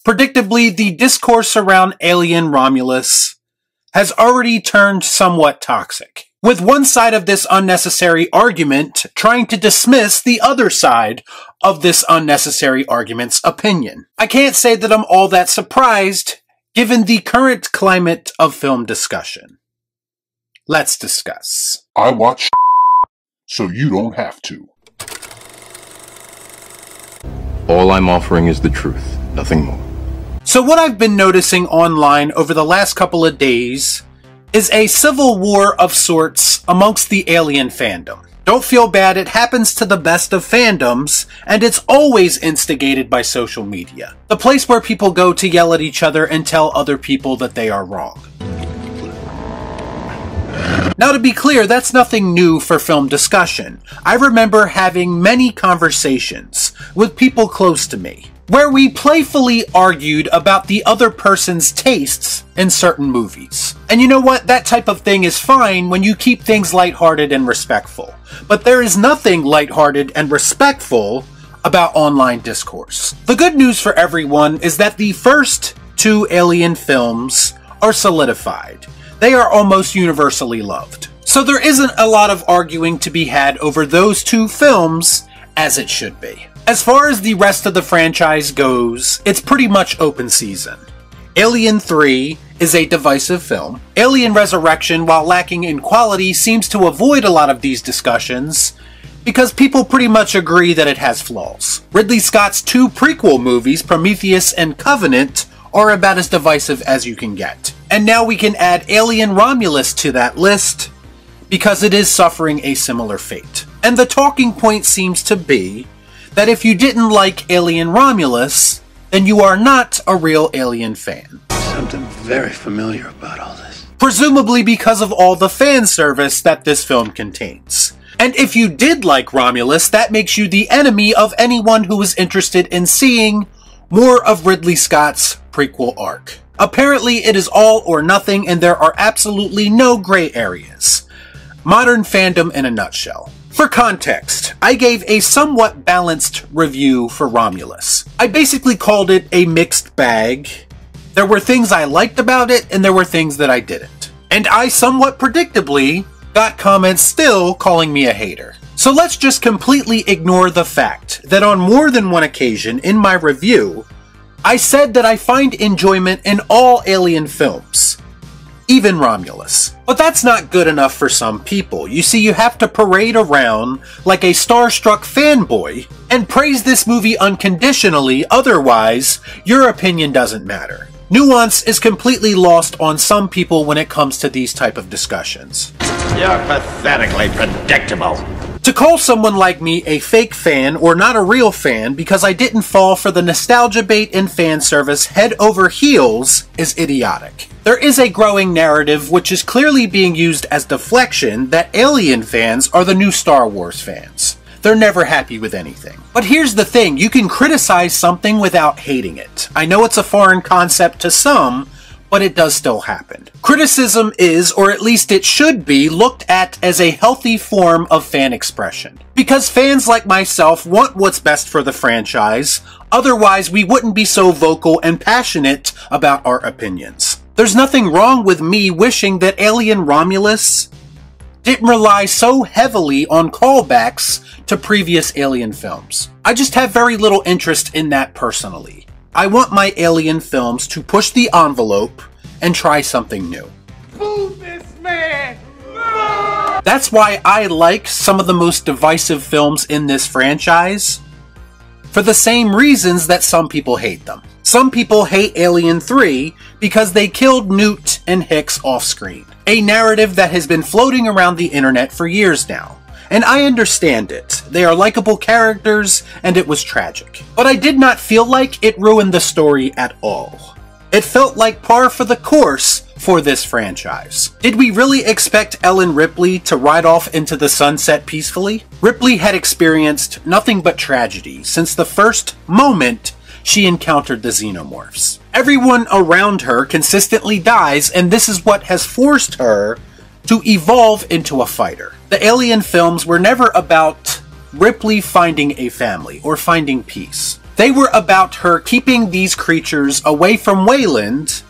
Predictably, the discourse around Alien Romulus has already turned somewhat toxic, with one side of this unnecessary argument trying to dismiss the other side of this unnecessary argument's opinion. I can't say that I'm all that surprised, given the current climate of film discussion. Let's discuss. I watch so you don't have to. All I'm offering is the truth, nothing more. So what I've been noticing online over the last couple of days is a civil war of sorts amongst the Alien fandom. Don't feel bad, it happens to the best of fandoms, and it's always instigated by social media. The place where people go to yell at each other and tell other people that they are wrong. Now, to be clear, that's nothing new for film discussion. I remember having many conversations with people close to me, where we playfully argued about the other person's tastes in certain movies. And you know what? That type of thing is fine when you keep things lighthearted and respectful. But there is nothing lighthearted and respectful about online discourse. The good news for everyone is that the first two Alien films are solidified. They are almost universally loved. So there isn't a lot of arguing to be had over those two films, as it should be. As far as the rest of the franchise goes, it's pretty much open season. Alien 3 is a divisive film. Alien Resurrection, while lacking in quality, seems to avoid a lot of these discussions because people pretty much agree that it has flaws. Ridley Scott's two prequel movies, Prometheus and Covenant, are about as divisive as you can get. And now we can add Alien Romulus to that list because it is suffering a similar fate. And the talking point seems to be that if you didn't like Alien Romulus, then you are not a real Alien fan. Something very familiar about all this. Presumably because of all the fan service that this film contains. And if you did like Romulus, that makes you the enemy of anyone who is interested in seeing more of Ridley Scott's prequel arc. Apparently it is all or nothing, and there are absolutely no gray areas. Modern fandom in a nutshell. For context, I gave a somewhat balanced review for Romulus. I basically called it a mixed bag. There were things I liked about it, and there were things that I didn't. And I somewhat predictably got comments still calling me a hater. So let's just completely ignore the fact that on more than one occasion in my review, I said that I find enjoyment in all Alien films, even Romulus. But that's not good enough for some people. You see, you have to parade around like a starstruck fanboy and praise this movie unconditionally, otherwise your opinion doesn't matter. Nuance is completely lost on some people when it comes to these type of discussions. You're pathetically predictable. To call someone like me a fake fan or not a real fan because I didn't fall for the nostalgia bait and fan service head over heels is idiotic. There is a growing narrative which is clearly being used as deflection that Alien fans are the new Star Wars fans. They're never happy with anything. But here's the thing, you can criticize something without hating it. I know it's a foreign concept to some, but it does still happen. Criticism is, or at least it should be, looked at as a healthy form of fan expression. Because fans like myself want what's best for the franchise, otherwise we wouldn't be so vocal and passionate about our opinions. There's nothing wrong with me wishing that Alien Romulus didn't rely so heavily on callbacks to previous Alien films. I just have very little interest in that personally. I want my Alien films to push the envelope and try something new. Fool this man! That's why I like some of the most divisive films in this franchise, for the same reasons that some people hate them. Some people hate Alien 3 because they killed Newt and Hicks off-screen, a narrative that has been floating around the internet for years now. And I understand it. They are likable characters, and it was tragic. But I did not feel like it ruined the story at all. It felt like par for the course for this franchise. Did we really expect Ellen Ripley to ride off into the sunset peacefully? Ripley had experienced nothing but tragedy since the first moment she encountered the xenomorphs. Everyone around her consistently dies, and this is what has forced her to evolve into a fighter. The Alien films were never about Ripley finding a family or finding peace. They were about her keeping these creatures away from Wayland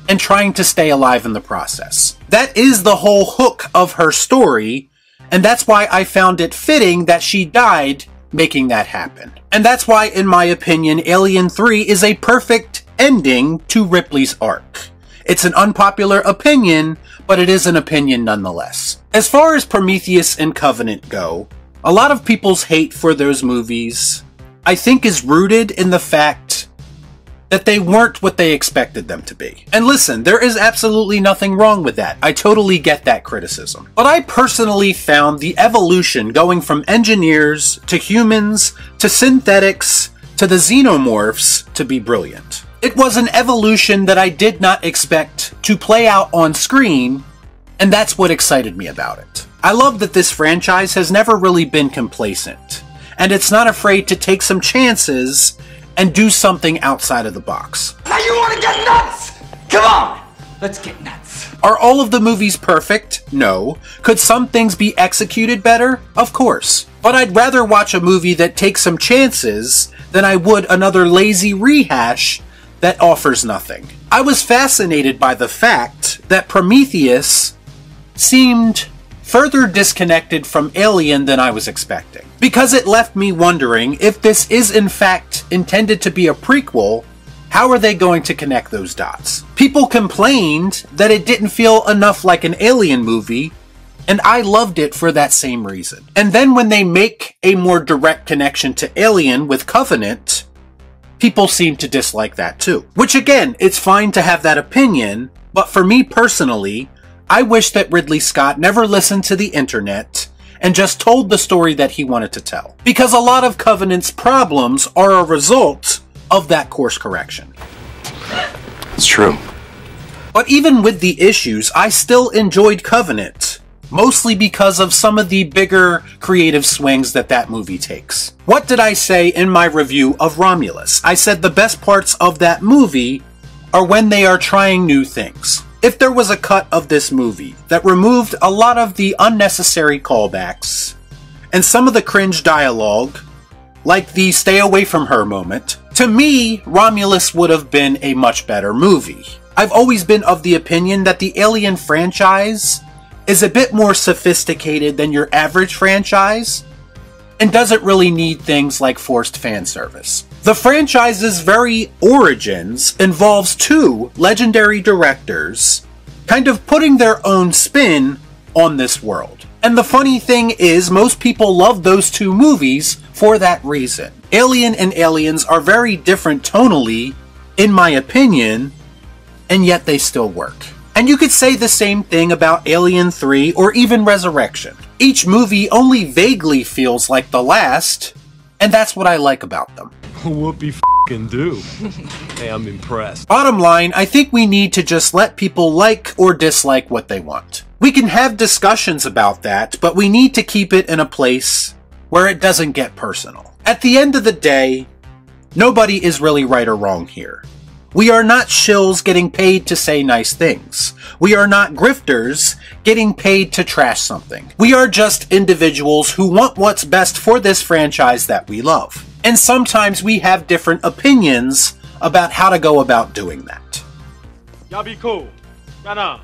and trying to stay alive in the process. That is the whole hook of her story, and that's why I found it fitting that she died making that happen. And that's why, in my opinion, Alien 3 is a perfect ending to Ripley's arc. It's an unpopular opinion, but it is an opinion nonetheless. As far as Prometheus and Covenant go, a lot of people's hate for those movies, I think, is rooted in the fact that they weren't what they expected them to be. And listen, there is absolutely nothing wrong with that. I totally get that criticism. But I personally found the evolution going from engineers to humans to synthetics to the xenomorphs to be brilliant. It was an evolution that I did not expect to play out on screen, and that's what excited me about it. I love that this franchise has never really been complacent, and it's not afraid to take some chances and do something outside of the box. Now you want to get nuts? Come on, let's get nuts. Are all of the movies perfect? No. Could some things be executed better? Of course. But I'd rather watch a movie that takes some chances than I would another lazy rehash that offers nothing. I was fascinated by the fact that Prometheus seemed further disconnected from Alien than I was expecting, because it left me wondering if this is in fact intended to be a prequel. How are they going to connect those dots? People complained that it didn't feel enough like an Alien movie, and I loved it for that same reason. And then when they make a more direct connection to Alien with Covenant, people seem to dislike that too. Which again, it's fine to have that opinion, but for me personally, I wish that Ridley Scott never listened to the internet and just told the story that he wanted to tell. Because a lot of Covenant's problems are a result of that course correction. It's true. But even with the issues, I still enjoyed Covenant, mostly because of some of the bigger creative swings that that movie takes. What did I say in my review of Romulus? I said the best parts of that movie are when they are trying new things. If there was a cut of this movie that removed a lot of the unnecessary callbacks and some of the cringe dialogue, like the stay away from her moment, to me, Romulus would have been a much better movie. I've always been of the opinion that the Alien franchise is a bit more sophisticated than your average franchise and doesn't really need things like forced fan service. The franchise's very origins involves two legendary directors kind of putting their own spin on this world. And the funny thing is, most people love those two movies for that reason. Alien and Aliens are very different tonally, in my opinion, and yet they still work. And you could say the same thing about Alien 3 or even Resurrection. Each movie only vaguely feels like the last, and that's what I like about them. Whoopie f***ing do. Hey, I'm impressed. Bottom line, I think we need to just let people like or dislike what they want. We can have discussions about that, but we need to keep it in a place where it doesn't get personal. At the end of the day, nobody is really right or wrong here. We are not shills getting paid to say nice things. We are not grifters getting paid to trash something. We are just individuals who want what's best for this franchise that we love. And sometimes we have different opinions about how to go about doing that. Y'all be cool. Right on.